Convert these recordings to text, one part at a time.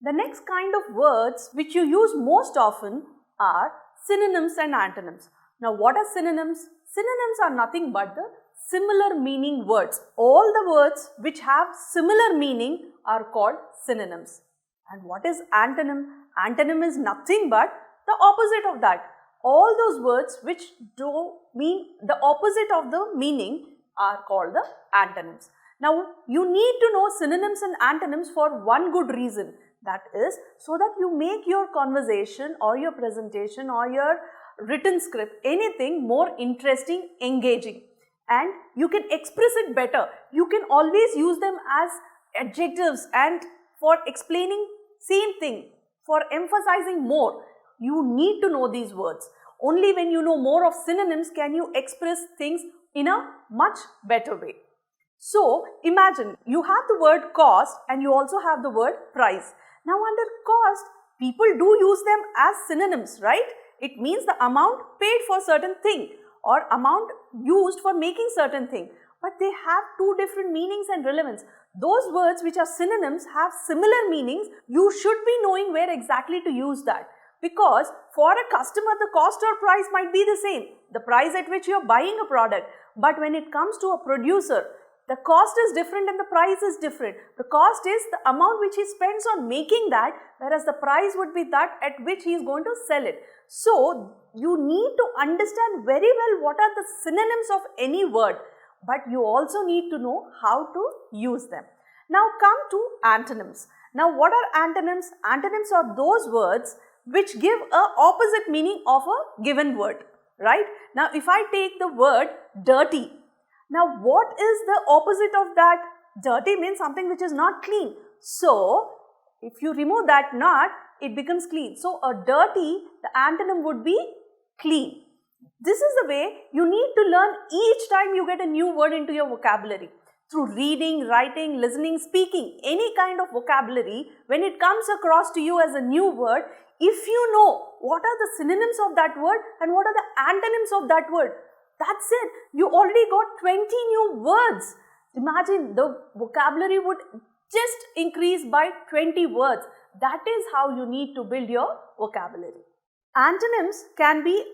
The next kind of words which you use most often are synonyms and antonyms. Now what are synonyms? Synonyms are nothing but the similar meaning words. All the words which have similar meaning are called synonyms. And what is antonym? Antonym is nothing but the opposite of that. All those words which do mean the opposite of the meaning are called the antonyms. Now you need to know synonyms and antonyms for one good reason. That is so that you make your conversation or your presentation or your written script, anything more interesting, engaging, and you can express it better. You can always use them as adjectives and for explaining same thing, for emphasizing more. You need to know these words. Only when you know more of synonyms can you express things in a much better way. So imagine you have the word cost and you also have the word price. Now under cost, people do use them as synonyms, right? It means the amount paid for certain thing or amount used for making certain thing. But they have two different meanings and relevance. Those words which are synonyms have similar meanings. You should be knowing where exactly to use that. Because for a customer, the cost or price might be the same, the price at which you are buying a product. But when it comes to a producer, the cost is different and the price is different. The cost is the amount which he spends on making that, whereas the price would be that at which he is going to sell it. So you need to understand very well what are the synonyms of any word, but you also need to know how to use them. Now come to antonyms. Now what are antonyms? Antonyms are those words which give a opposite meaning of a given word, right? Now if I take the word dirty, now what is the opposite of that? Dirty means something which is not clean. So if you remove that not, it becomes clean. So a dirty, the antonym would be clean. This is the way you need to learn each time you get a new word into your vocabulary. Through reading, writing, listening, speaking, any kind of vocabulary, when it comes across to you as a new word, if you know what are the synonyms of that word and what are the antonyms of that word, that's it. You already got 20 new words. Imagine the vocabulary would just increase by 20 words. That is how you need to build your vocabulary. Antonyms can be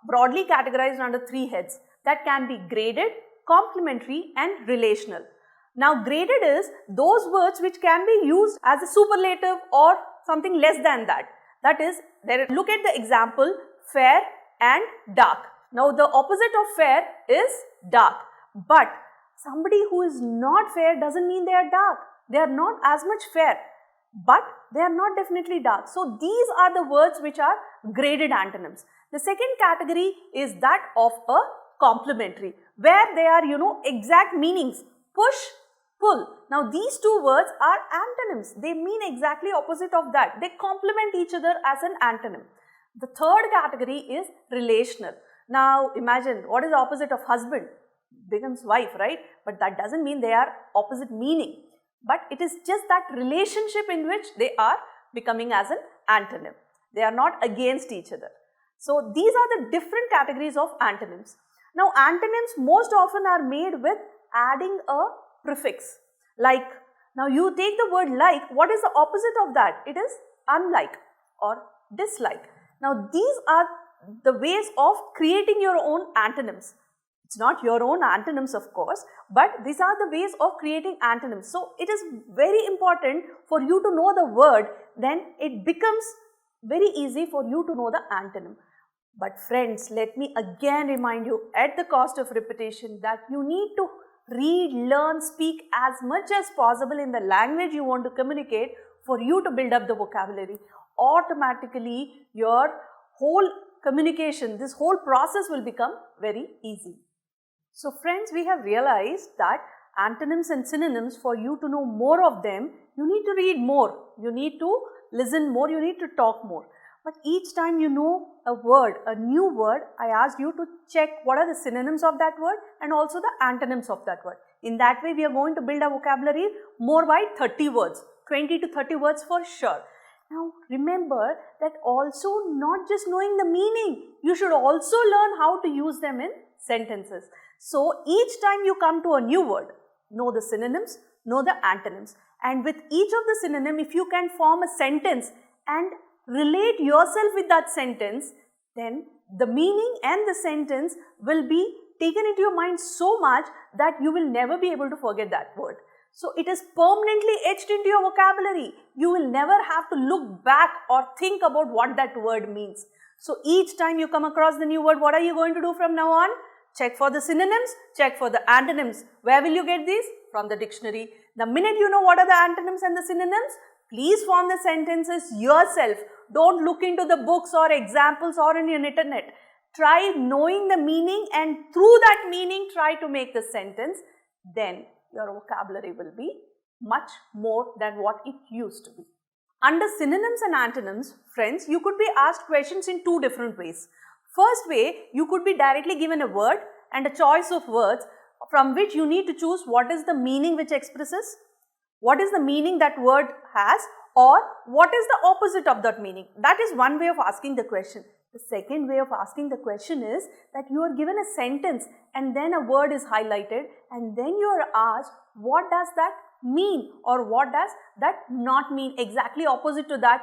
broadly categorized under three heads. That can be graded, complementary and relational. Now graded is those words which can be used as a superlative or something less than that. That is, look at the example fair and dark. Now the opposite of fair is dark, but somebody who is not fair doesn't mean they are dark. They are not as much fair, but they are not definitely dark. So these are the words which are graded antonyms. The second category is that of a complementary, where they are, exact meanings, push, pull. Now these two words are antonyms. They mean exactly opposite of that. They complement each other as an antonym. The third category is relational. Now imagine what is the opposite of husband? Becomes wife, right? But that doesn't mean they are opposite meaning. But it is just that relationship in which they are becoming as an antonym. They are not against each other. So these are the different categories of antonyms. Now antonyms most often are made with adding a prefix. Like, now you take the word like, what is the opposite of that? It is unlike or dislike. Now these are the ways of creating your own antonyms. It's not your own antonyms of course, but these are the ways of creating antonyms. So it is very important for you to know the word, then it becomes very easy for you to know the antonym. But friends, let me again remind you at the cost of repetition that you need to read, learn, speak as much as possible in the language you want to communicate for you to build up the vocabulary. Automatically your whole communication, this whole process will become very easy. So friends, we have realized that antonyms and synonyms, for you to know more of them, you need to read more, you need to listen more, you need to talk more. But each time you know a word, a new word, I asked you to check what are the synonyms of that word and also the antonyms of that word. In that way, we are going to build our vocabulary more by 30 words, 20 to 30 words for sure. Now remember that also not just knowing the meaning, you should also learn how to use them in sentences. So each time you come to a new word, know the synonyms, know the antonyms. And with each of the synonym, if you can form a sentence and relate yourself with that sentence, then the meaning and the sentence will be taken into your mind so much that you will never be able to forget that word. So it is permanently etched into your vocabulary. You will never have to look back or think about what that word means. So each time you come across the new word, what are you going to do from now on? Check for the synonyms, check for the antonyms. Where will you get these? From the dictionary. The minute you know what are the antonyms and the synonyms, please form the sentences yourself. Don't look into the books or examples or in your internet. Try knowing the meaning, and through that meaning try to make the sentence. Then your vocabulary will be much more than what it used to be. Under synonyms and antonyms, friends, you could be asked questions in two different ways. First way, you could be directly given a word and a choice of words from which you need to choose what is the meaning which expresses, what is the meaning that word has, or what is the opposite of that meaning. That is one way of asking the question. The second way of asking the question is that you are given a sentence and then a word is highlighted, and then you are asked what does that mean or what does that not mean, exactly opposite to that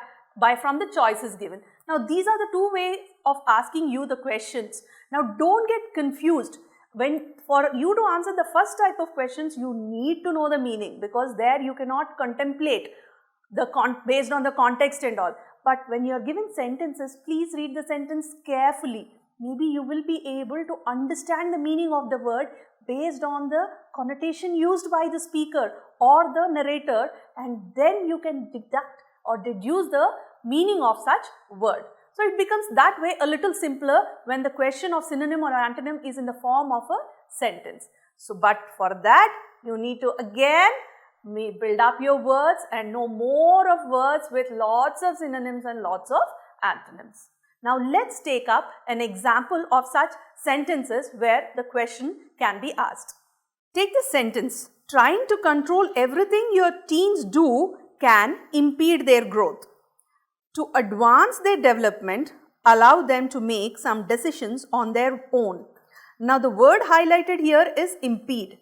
from the choices given. Now these are the two ways of asking you the questions. Now don't get confused. For you to answer the first type of questions, you need to know the meaning, because there you cannot contemplate based on the context and all. But when you are given sentences, please read the sentence carefully. Maybe you will be able to understand the meaning of the word based on the connotation used by the speaker or the narrator, and then you can deduct or deduce the meaning of such word. So it becomes that way a little simpler when the question of synonym or antonym is in the form of a sentence. So, but for that you need to again build up your words and know more of words with lots of synonyms and lots of antonyms. Now let's take up an example of such sentences where the question can be asked. Take the sentence, trying to control everything your teens do can impede their growth. To advance their development, allow them to make some decisions on their own. Now the word highlighted here is impede.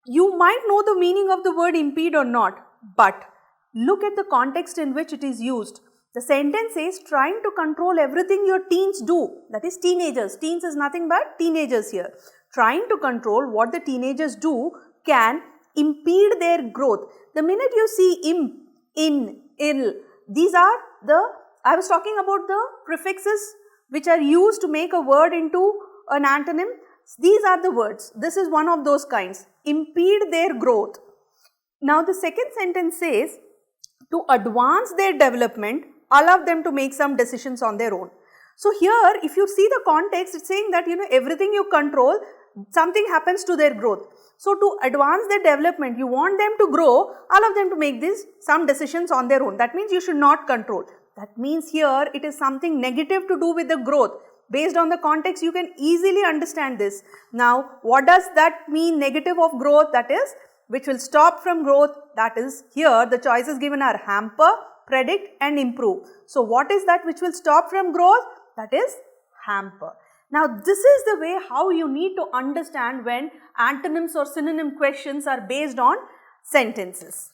You might know the meaning of the word impede or not, but look at the context in which it is used. The sentence says trying to control everything your teens do, that is teenagers. Teens is nothing but teenagers here. Trying to control what the teenagers do can impede their growth. The minute you see ill, these are I was talking about the prefixes which are used to make a word into an antonym. These are the words. This is one of those kinds. Impede their growth. Now the second sentence says to advance their development, allow them to make some decisions on their own. So here if you see the context, it's saying that everything you control, something happens to their growth. So to advance their development, you want them to grow, allow them to make some decisions on their own. That means you should not control. That means here it is something negative to do with the growth. Based on the context, you can easily understand this. Now, what does that mean, negative of growth? That is, which will stop from growth. That is, here the choices given are hamper, predict and improve. So, what is that which will stop from growth? That is hamper. Now, this is the way how you need to understand when antonyms or synonym questions are based on sentences.